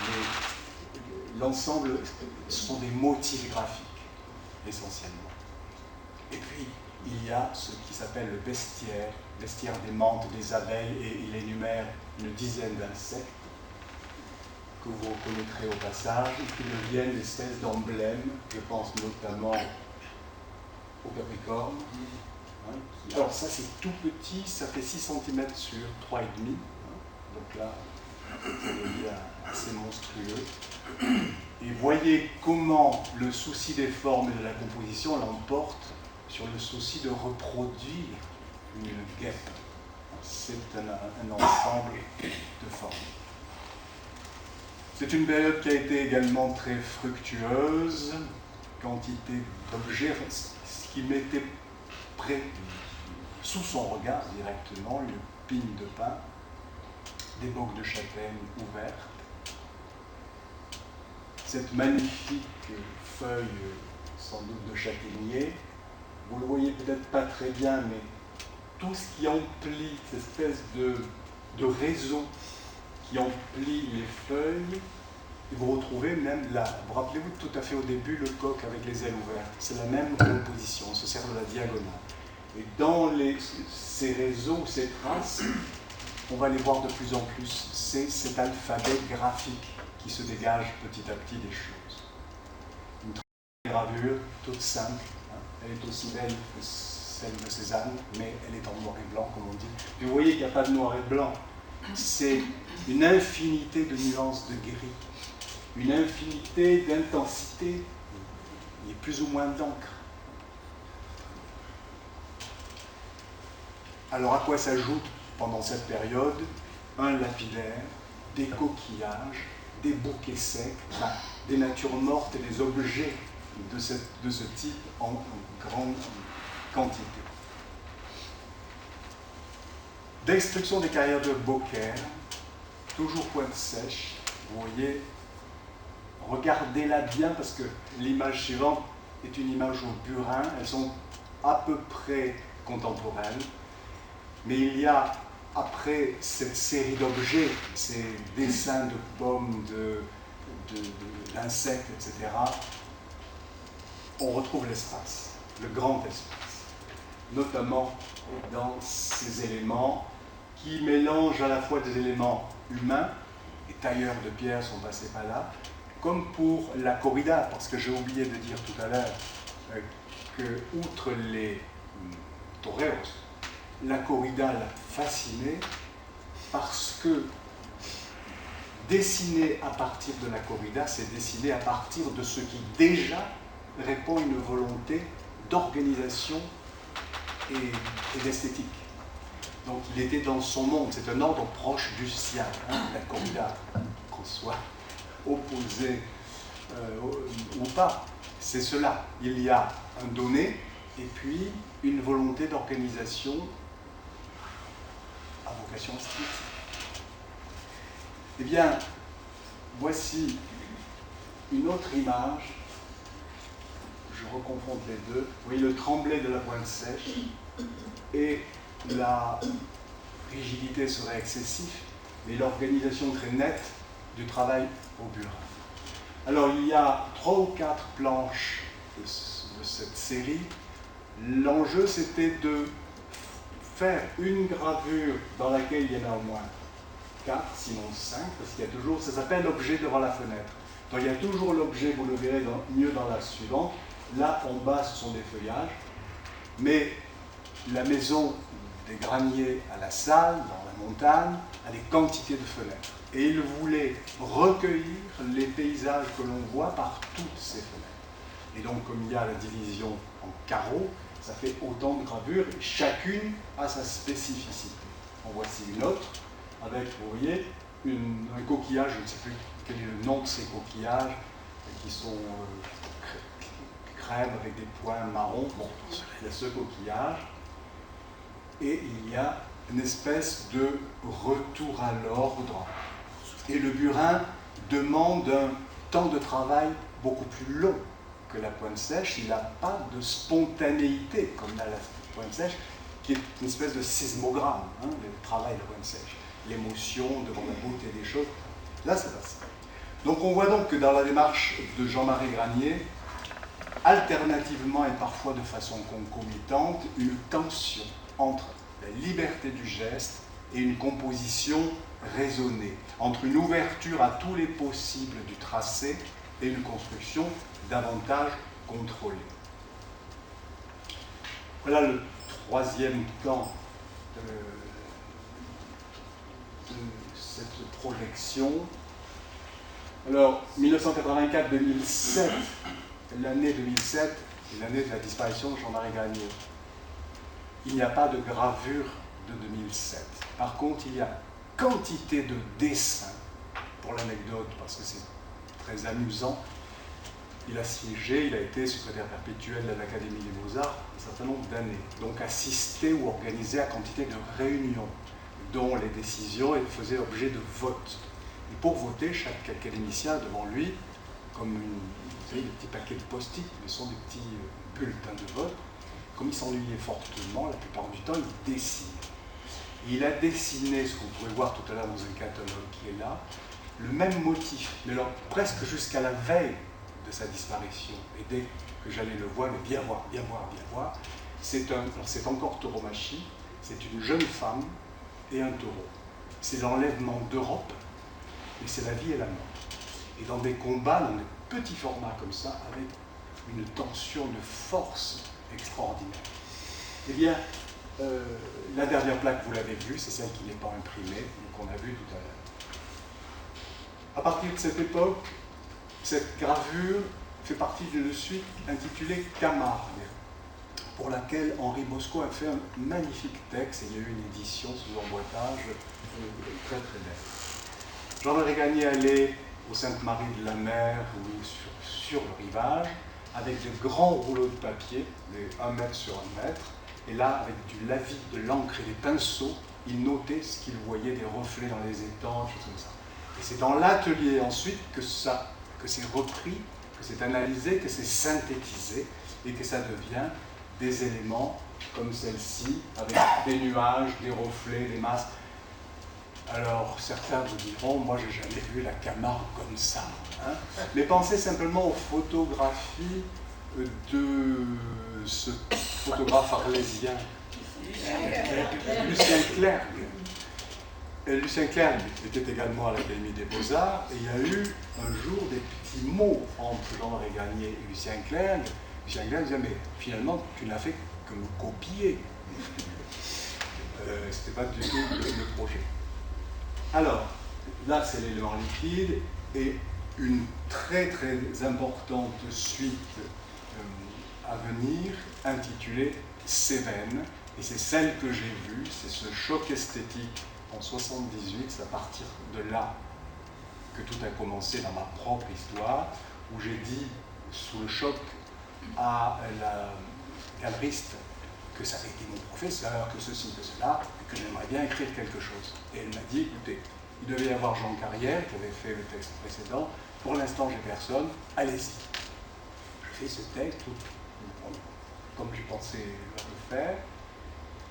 mais l'ensemble, ce sont des motifs graphiques, essentiellement. Et puis, il y a ce qui s'appelle le bestiaire des menthes, des abeilles, et il énumère une dizaine d'insectes que vous reconnaîtrez au passage, et qui deviennent des espèces d'emblèmes. Je pense notamment au Capricorne. Alors ça c'est tout petit, ça fait 6 cm sur 3,5. Donc là, ça devient assez monstrueux. Et voyez comment le souci des formes et de la composition l'emporte sur le souci de reproduire une guêpe. C'est un ensemble de formes. C'est une période qui a été également très fructueuse, quantité d'objets, ce qui mettait près, sous son regard directement, une pine de pin, des bocs de châtaigne ouvertes, cette magnifique feuille, sans doute de châtaignier. Vous le voyez peut-être pas très bien, mais tout ce qui emplit, cette espèce de réseau qui emplit les feuilles, et vous retrouvez même là, vous rappelez-vous tout à fait au début le coq avec les ailes ouvertes, c'est la même composition, on se sert de la diagonale. Et dans ces réseaux, ces traces, on va les voir de plus en plus, c'est cet alphabet graphique qui se dégage petit à petit des choses. Une gravure toute simple, hein, elle est aussi belle que celle de Cézanne, mais elle est en noir et blanc, comme on dit. Et vous voyez qu'il n'y a pas de noir et blanc, c'est une infinité de nuances de gris, une infinité d'intensité, il y a plus ou moins d'encre. Alors à quoi s'ajoute pendant cette période un lapidaire, des coquillages, des bouquets secs, des natures mortes et des objets de ce type en grande quantité. Destruction des carrières de Beaucaire, toujours pointe sèche, vous voyez, regardez-la bien parce que l'image suivante est une image au burin, elles sont à peu près contemporaines, mais il y a, après cette série d'objets, ces dessins de pommes, d'insectes, etc., on retrouve l'espace, le grand espace, notamment dans ces éléments qui mélangent à la fois des éléments humains, les tailleurs de pierre sont passés par là, comme pour la corrida, parce que j'ai oublié de dire tout à l'heure que, outre les toreros, la corrida l'a fasciné parce que dessiner à partir de la corrida, c'est dessiner à partir de ce qui déjà répond à une volonté d'organisation et d'esthétique. Donc il était dans son monde, c'est un ordre proche du sien, hein, la corrida, qu'on soit opposé ou pas, c'est cela. Il y a un donné et puis une volonté d'organisation à vocation esthétique. Eh bien, voici une autre image. Je reconfronte les deux. Vous voyez le tremblé de la pointe sèche et la rigidité serait excessive, mais l'organisation très nette du travail au burin. Alors il y a 3 ou 4 planches de cette série. L'enjeu c'était de faire une gravure dans laquelle il y en a au moins 4, sinon 5, parce qu'il y a toujours, ça s'appelle l'objet devant la fenêtre. Donc il y a toujours l'objet, vous le verrez mieux dans la suivante, Là, en bas, ce sont des feuillages. Mais la maison des Granier à la Salle, dans la montagne, a des quantités de fenêtres. Et il voulait recueillir les paysages que l'on voit par toutes ces fenêtres. Et donc, comme il y a la division en carreaux, ça fait autant de gravures, et chacune a sa spécificité. En voici une autre, avec, vous voyez, un coquillage, je ne sais plus quel est le nom de ces coquillages, qui sont crème avec des points marrons. Bon, il y a ce coquillage, et il y a une espèce de retour à l'ordre. Et le burin demande un temps de travail beaucoup plus long que la pointe sèche. Il n'a pas de spontanéité comme dans la pointe sèche, qui est une espèce de sismogramme, hein, le travail de la pointe sèche. L'émotion devant la beauté des choses. Là, c'est pas ça. Donc on voit donc que dans la démarche de Jean-Marie Granier, alternativement et parfois de façon concomitante, une tension entre la liberté du geste et une composition raisonnée, entre une ouverture à tous les possibles du tracé et une construction davantage contrôlée. Voilà le troisième temps de cette projection. Alors, 1984-2007, l'année 2007 est l'année de la disparition de Jean-Marie Granier. Il n'y a pas de gravure de 2007. Par contre, il y a quantité de dessins, pour l'anecdote, parce que c'est très amusant. Il a siégé, il a été secrétaire perpétuel de l'Académie des Beaux-Arts un certain nombre d'années, donc assisté ou organisé à quantité de réunions, dont les décisions faisaient objet de vote. Et pour voter, chaque académicien a devant lui, comme vous savez, des petits paquets de post-it, mais sont des petits bulletins de vote. Comme il s'ennuyait fortement, la plupart du temps, il dessine. Et il a dessiné, ce que vous pouvez voir tout à l'heure dans un catalogue qui est là, le même motif, mais alors presque jusqu'à la veille de sa disparition. Et dès que j'allais le voir, mais bien voir, bien voir, bien voir, c'est encore tauromachie, c'est une jeune femme et un taureau. C'est l'enlèvement d'Europe, mais c'est la vie et la mort. Et dans des combats, dans des petits formats comme ça, avec une tension de force extraordinaire. Eh bien, la dernière plaque, vous l'avez vue, c'est celle qui n'est pas imprimée, qu'on a vue tout à l'heure. À partir de cette époque, cette gravure fait partie d'une suite intitulée Camargue, pour laquelle Henri Bosco a fait un magnifique texte, et il y a eu une édition sous emboîtage très très belle. Jean-Marie Granier allait au Sainte-Marie-de-la-Mer ou sur le rivage, avec de grands rouleaux de papier, de 1 mètre sur 1 mètre, et là, avec du lavis, de l'encre et des pinceaux, il notait ce qu'il voyait, des reflets dans les étangs, des choses comme ça. Et c'est dans l'atelier ensuite que c'est repris, que c'est analysé, que c'est synthétisé, et que ça devient des éléments comme celle-ci, avec des nuages, des reflets, des masses. Alors, certains vous diront, moi, j'ai jamais vu la Camargue comme ça. Hein, mais pensez simplement aux photographies de ce photographe arlésien, Lucien Clergue. Lucien Clergue était également à l'Académie des Beaux-Arts, et il y a eu un jour des petits mots entre Jean-Marie Granier et Lucien Clergue. Lucien Clergue disait, mais finalement, tu n'as fait que me copier. C'était pas du tout le projet. Alors, là, c'est l'élément liquide, et une très très importante suite à venir, intitulée Cévennes, et c'est celle que j'ai vue, c'est ce choc esthétique en 78, c'est à partir de là que tout a commencé dans ma propre histoire, où j'ai dit, sous le choc, à la galeriste que ça avait été mon professeur, que ceci, que cela, et que j'aimerais bien écrire quelque chose. Et elle m'a dit, écoutez, il devait y avoir Jean Carrière qui avait fait le texte précédent, pour l'instant j'ai personne, allez-y. Je fais ce texte, comme je pensais le faire.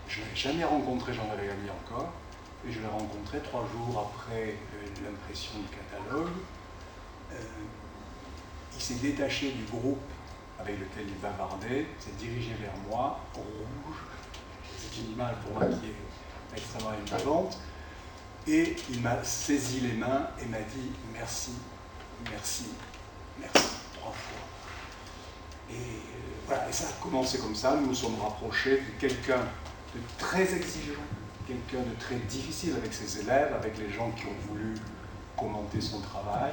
Je n'avais jamais rencontré Jean-Marie Granier encore, et je l'ai rencontré 3 jours après l'impression du catalogue. Il s'est détaché du groupe avec lequel il bavardait, s'est dirigé vers moi, rouge. C'est une image pour moi qui est extrêmement émouvante. Et il m'a saisi les mains et m'a dit merci, merci, merci, 3 fois. Et voilà, et ça a commencé comme ça. Nous nous sommes rapprochés de quelqu'un de très exigeant, quelqu'un de très difficile avec ses élèves, avec les gens qui ont voulu commenter son travail.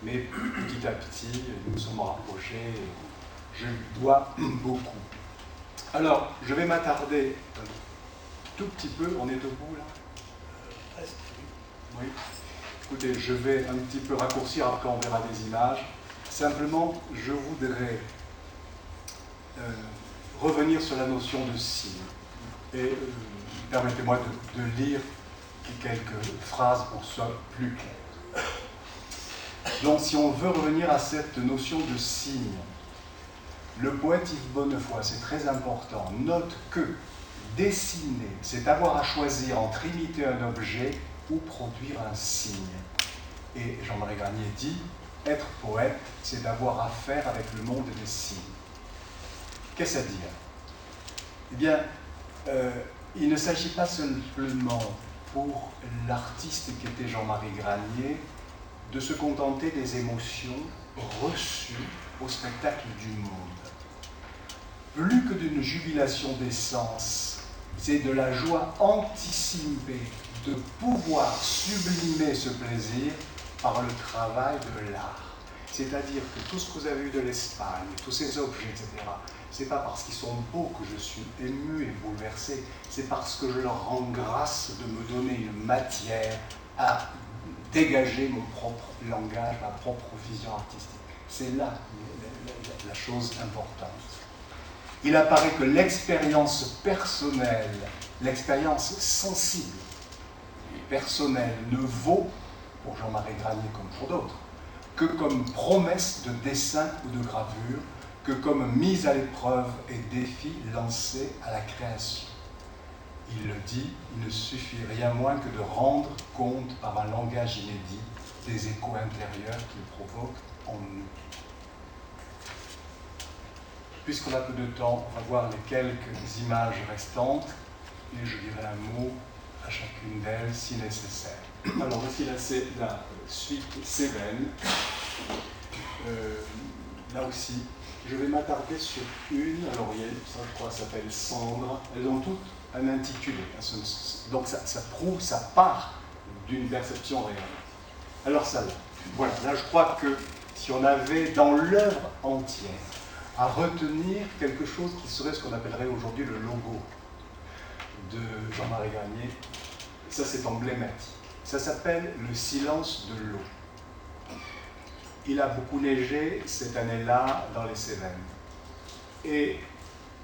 Mais petit à petit, nous nous sommes rapprochés et je lui dois beaucoup. Alors, je vais m'attarder un tout petit peu. On est debout là ? Oui. Écoutez, je vais un petit peu raccourcir, après on verra des images. Simplement, je voudrais revenir sur la notion de signe. Et permettez-moi de lire quelques phrases pour que ce soit plus clair. Donc, si on veut revenir à cette notion de signe, le poète Yves Bonnefoy, c'est très important, note que dessiner, c'est avoir à choisir entre imiter un objet ou produire un signe. Et Jean-Marie Granier dit, être poète, c'est d'avoir à faire avec le monde des signes. Qu'est-ce à dire ? Eh bien, il ne s'agit pas simplement pour l'artiste qui était Jean-Marie Granier de se contenter des émotions reçues au spectacle du monde. Plus que d'une jubilation des sens, c'est de la joie anticipée de pouvoir sublimer ce plaisir par le travail de l'art. C'est-à-dire que tout ce que vous avez vu de l'Espagne, tous ces objets, etc., c'est pas parce qu'ils sont beaux que je suis ému et bouleversé, c'est parce que je leur rends grâce de me donner une matière à dégager mon propre langage, ma propre vision artistique. C'est là la chose importante. Il apparaît que l'expérience personnelle, l'expérience sensible, personnelle, ne vaut, pour Jean-Marie Granier comme pour d'autres, que comme promesse de dessin ou de gravure, que comme mise à l'épreuve et défi lancé à la création. Il le dit, il ne suffit rien moins que de rendre compte par un langage inédit des échos intérieurs qu'il provoque en nous. Puisqu'on a peu de temps, on va voir les quelques images restantes et je dirai un mot à chacune d'elles si nécessaire. Alors voici la suite Cévennes. Là aussi, je vais m'attarder sur une. Alors ça je crois s'appelle Cendre. Elles ont toutes un intitulé. Donc ça prouve, ça part d'une perception réelle. Alors ça là, voilà. Là je crois que si on avait dans l'œuvre entière à retenir quelque chose qui serait ce qu'on appellerait aujourd'hui le logo de Jean-Marie Granier, ça c'est emblématique. Ça s'appelle le silence de l'eau. Il a beaucoup neigé cette année-là dans les Cévennes. Et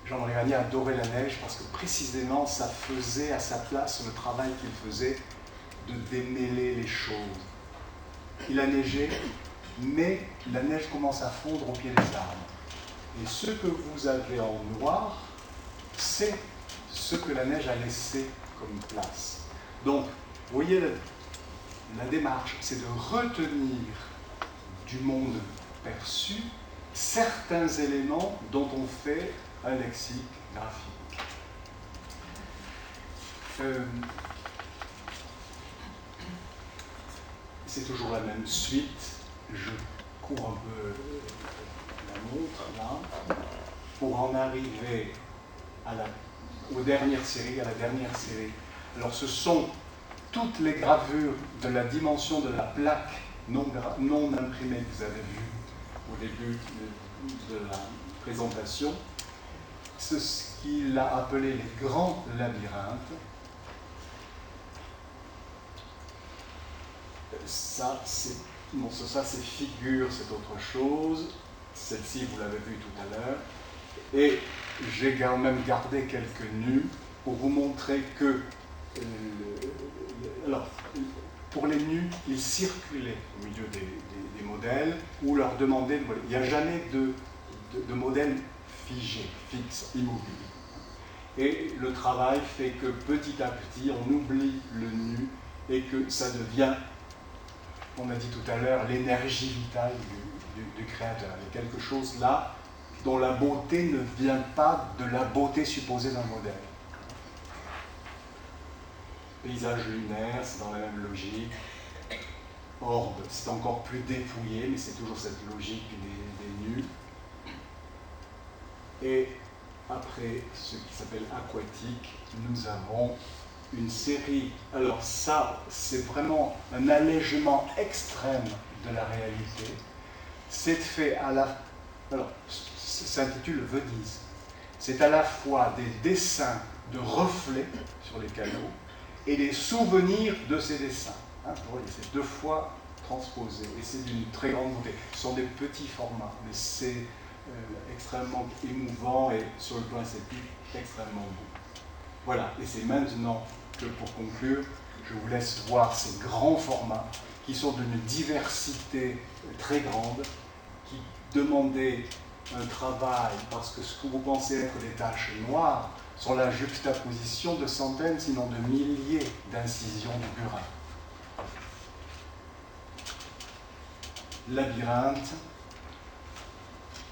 Jean-Marie Granier adorait la neige parce que précisément ça faisait à sa place le travail qu'il faisait de démêler les choses. Il a neigé, mais la neige commence à fondre au pied des arbres. Et ce que vous avez en noir, c'est ce que la neige a laissé comme place. Donc, vous voyez, la démarche, c'est de retenir du monde perçu certains éléments dont on fait un lexique graphique. C'est toujours la même suite. Je cours un peu la montre là pour en arriver aux dernières séries, à la dernière série. Alors ce sont toutes les gravures de la dimension de la plaque non imprimée que vous avez vue au début de la présentation. Ce qu'il a appelé les grands labyrinthes. Ça, c'est figure, c'est autre chose. Celle-ci, vous l'avez vue tout à l'heure. Et j'ai quand même gardé quelques nus pour vous montrer que, alors, pour les nus, ils circulaient au milieu des modèles ou leur demandaient de modèles. Il n'y a jamais de modèle figé, fixe, immobile. Et le travail fait que petit à petit, on oublie le nu et que ça devient, on a dit tout à l'heure, l'énergie vitale du créateur. Il y a quelque chose là dont la beauté ne vient pas de la beauté supposée d'un modèle. Paysage lunaire, c'est dans la même logique. Orbe, c'est encore plus dépouillé, mais c'est toujours cette logique des nus. Et après ce qui s'appelle aquatique, nous avons une série. Alors ça, c'est vraiment un allègement extrême de la réalité. C'est fait à la... Alors, ça s'intitule Venise. C'est à la fois des dessins de reflets sur les canaux et des souvenirs de ces dessins. Hein, vous voyez, c'est 2 fois transposé et c'est d'une très grande beauté. Ce sont des petits formats, mais c'est extrêmement émouvant et sur le plan esthétique extrêmement beau. Voilà, et c'est maintenant que pour conclure, je vous laisse voir ces grands formats qui sont d'une diversité très grande, qui demandaient un travail, parce que ce que vous pensez être des taches noires sont la juxtaposition de centaines, sinon de milliers d'incisions du burin. Labyrinthe.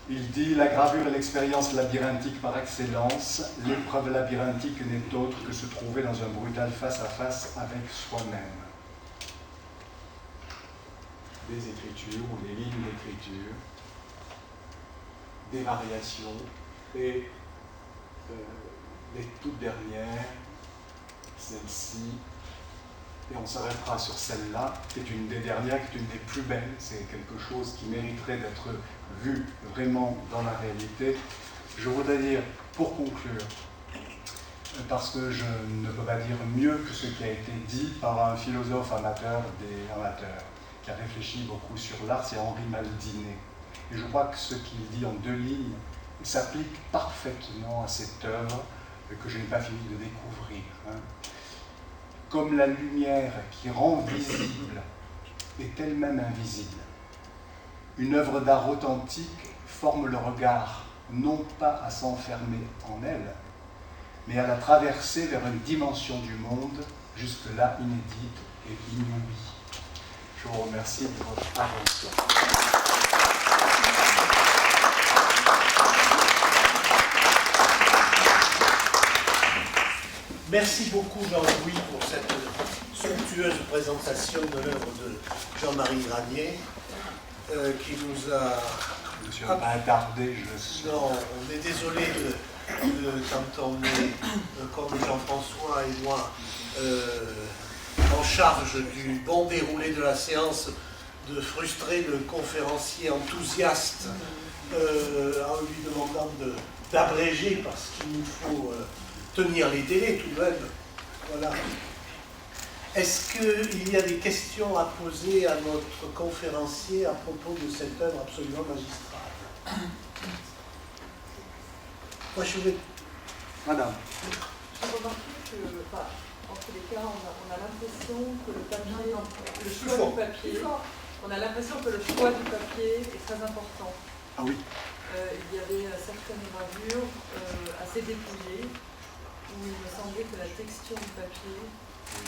Il dit « La gravure est l'expérience labyrinthique par excellence. L'épreuve labyrinthique n'est autre que se trouver dans un brutal face-à-face avec soi-même. » Des écritures ou des lignes d'écriture, des variations et les toutes dernières, celle-ci, et on s'arrêtera sur celle-là, qui est une des dernières, qui est une des plus belles. C'est quelque chose qui mériterait d'être vu vraiment dans la réalité. Je voudrais dire, pour conclure, parce que je ne peux pas dire mieux que ce qui a été dit par un philosophe amateur des amateurs, qui a réfléchi beaucoup sur l'art, c'est Henri Maldinet. Et je crois que ce qu'il dit en 2 lignes s'applique parfaitement à cette œuvre que je n'ai pas fini de découvrir. Comme la lumière qui rend visible est elle-même invisible, une œuvre d'art authentique forme le regard, non pas à s'enfermer en elle, mais à la traverser vers une dimension du monde jusque-là inédite et inouïe. Je vous remercie de votre attention. Merci beaucoup Jean-Louis pour cette somptueuse présentation de l'œuvre de Jean-Marie Granier qui nous a... Monsieur n'a pas attardé, je sais. Non, on est désolé quand on est, comme Jean-François et moi, en charge du bon déroulé de la séance, de frustrer le conférencier enthousiaste en lui demandant d'abréger parce qu'il nous faut tenir les délais tout de même. Voilà. Est-ce qu'il y a des questions à poser à notre conférencier à propos de cette œuvre absolument magistrale? Moi, je vais... Madame. J'ai remarqué que, en tous les cas, on a l'impression que le papier, le choix du papier, on a l'impression que le choix du papier est très important. Ah oui. Il y avait certaines gravures assez dépouillées, où il me semblait que la texture du papier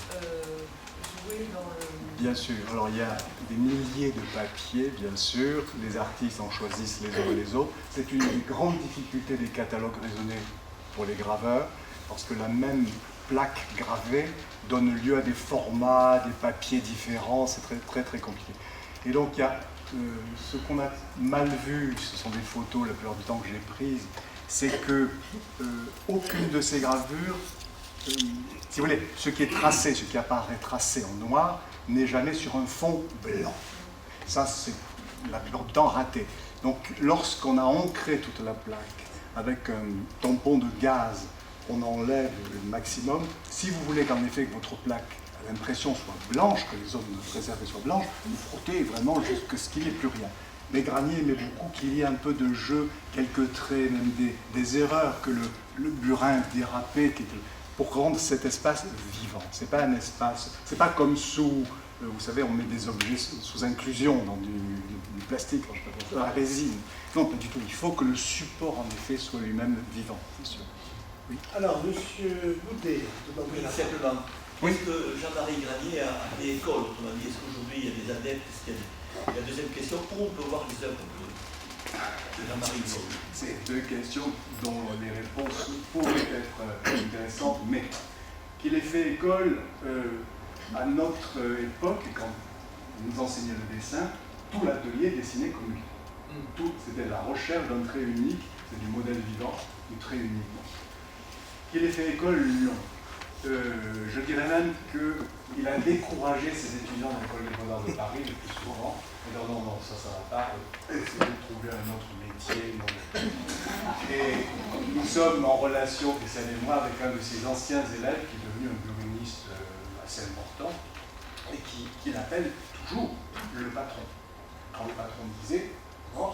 jouait dans le... Bien sûr. Alors il y a des milliers de papiers, bien sûr. Les artistes en choisissent les uns et les autres. C'est une des grandes difficultés des catalogues raisonnés pour les graveurs, parce que la même plaque gravée donne lieu à des formats, des papiers différents. C'est très, très, très compliqué. Et donc il y a ce qu'on a mal vu, ce sont des photos la plupart du temps que j'ai prises, c'est que aucune de ces gravures, si vous voulez, ce qui est tracé, ce qui apparaît tracé en noir, n'est jamais sur un fond blanc. Ça, c'est la plupart du temps raté. Donc, lorsqu'on a ancré toute la plaque avec un tampon de gaz, on enlève le maximum. Si vous voulez qu'en effet que votre plaque, l'impression soit blanche, que les zones préservées soient blanches, vous frottez vraiment jusqu'à ce qu'il n'y ait plus rien. Mais Granier aimait beaucoup qu'il y ait un peu de jeu, quelques traits, même des erreurs, que le burin dérapé, pour rendre cet espace vivant. C'est pas un espace, c'est pas comme sous, vous savez, on met des objets sous inclusion dans du plastique, dans la résine. Non, pas du tout. Il faut que le support, en effet, soit lui-même vivant, c'est sûr. Oui. Alors, monsieur Boudet, oui, simplement. Oui. Est-ce que Jean-Marie Granier a des écoles, autrement dit, est-ce qu'aujourd'hui il y a des adeptes, est-ce qu'il y a des... La deuxième question, où on peut voir les œuvres de Jean-Marie Granier? C'est 2 questions dont les réponses pourraient être intéressantes, mais qu'il ait fait école à notre époque, quand il nous enseignait le dessin, tout l'atelier dessinait comme lui. Tout, c'était la recherche d'un trait unique c'est du modèle vivant, ou très uniquement. Il a fait école Lyon. Je dirais même qu'il a découragé ses étudiants de l'école des beaux-arts de Paris le plus souvent. En disant non, ça va pas, essayez de trouver un autre métier. Non. Et nous sommes en relation, Christiane et moi, avec un de ses anciens élèves qui est devenu un violoniste assez important et qui l'appelle toujours le patron. Quand le patron disait non.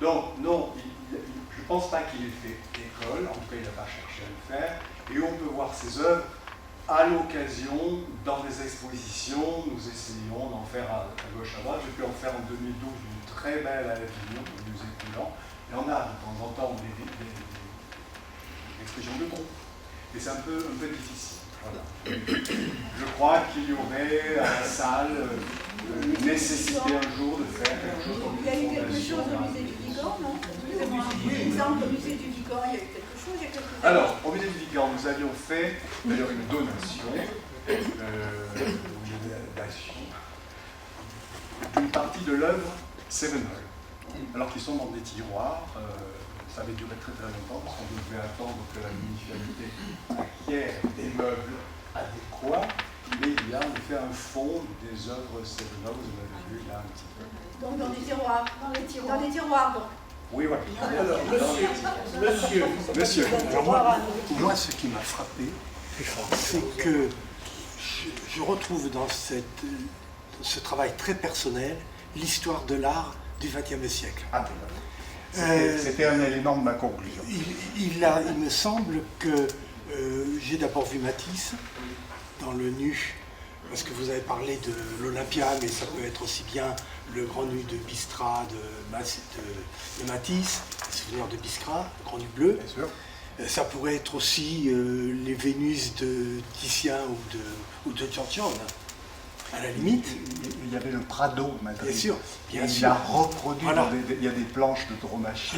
Donc, non, je ne pense pas qu'il ait fait école, en tout cas, il n'a pas cherché à le faire. Et on peut voir ses œuvres à l'occasion, dans des expositions. Nous essayons d'en faire à gauche, à droite. J'ai pu en faire en 2012 une très belle à l'Avignon, au musée Coulant. Et on a de temps en temps des expositions de groupe. Et c'est un peu difficile. Voilà. Je crois qu'il y aurait à la salle nécessité un jour de faire quelque chose comme il y a eu quelque chose au musée du Vigan, non? Par exemple, au musée du Vigan, il y a eu quelque chose, il y a quelques années. Alors, au musée du Vigan, nous avions fait d'ailleurs une donation d'une partie de l'œuvre Sevenol, alors qu'ils sont dans des tiroirs. Ça avait duré très très longtemps parce qu'on devait attendre que la municipalité acquiert des meubles adéquats. Mais il y a en effet un fond des œuvres Sevenol, vous l'avez vu là un petit peu. Donc dans des tiroirs, dans les tiroirs donc. Oui, voilà. Alors, Monsieur. Alors moi, ce qui m'a frappé, c'est que je retrouve dans ce travail très personnel l'histoire de l'art du XXe siècle. Ah, c'était un élément de ma conclusion. Il me semble que j'ai d'abord vu Matisse dans le nu, parce que vous avez parlé de l'Olympia, mais ça peut être aussi bien le grand nu de Biskra, de Matisse, le souvenir de Biskra, le grand nu bleu. Bien sûr. Ça pourrait être aussi les Vénus de Titien ou de Giorgione, à la limite. Il y avait le Prado, Madrid. Bien sûr, bien il sûr. a reproduit, Voilà. il y a des planches de tauromachie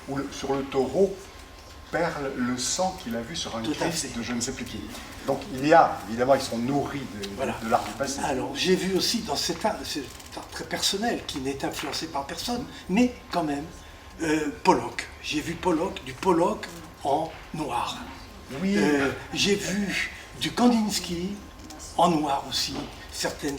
où sur le taureau perle le sang qu'il a vu sur un Tout à Christ fait. de je ne sais plus qui. Donc il y a, évidemment, ils sont nourris Voilà. de l'art du passé. Alors j'ai vu aussi dans cet art très personnel, qui n'est influencé par personne, mais quand même, Pollock. J'ai vu du Pollock en noir. Oui. J'ai vu du Kandinsky en noir aussi. Certaines.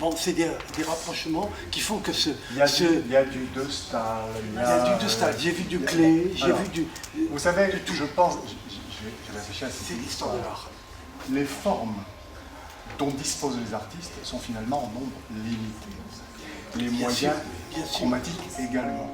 Bon, c'est des rapprochements qui font que Il y a du De Staël. Il y a du De Staël. J'ai vu du Klee. J'ai vu du. Vous savez, je pense, je réfléchis à C'est l'histoire de l'art. Les formes dont disposent les artistes sont finalement en nombre limité. Les Bien moyens sûr. chromatiques également.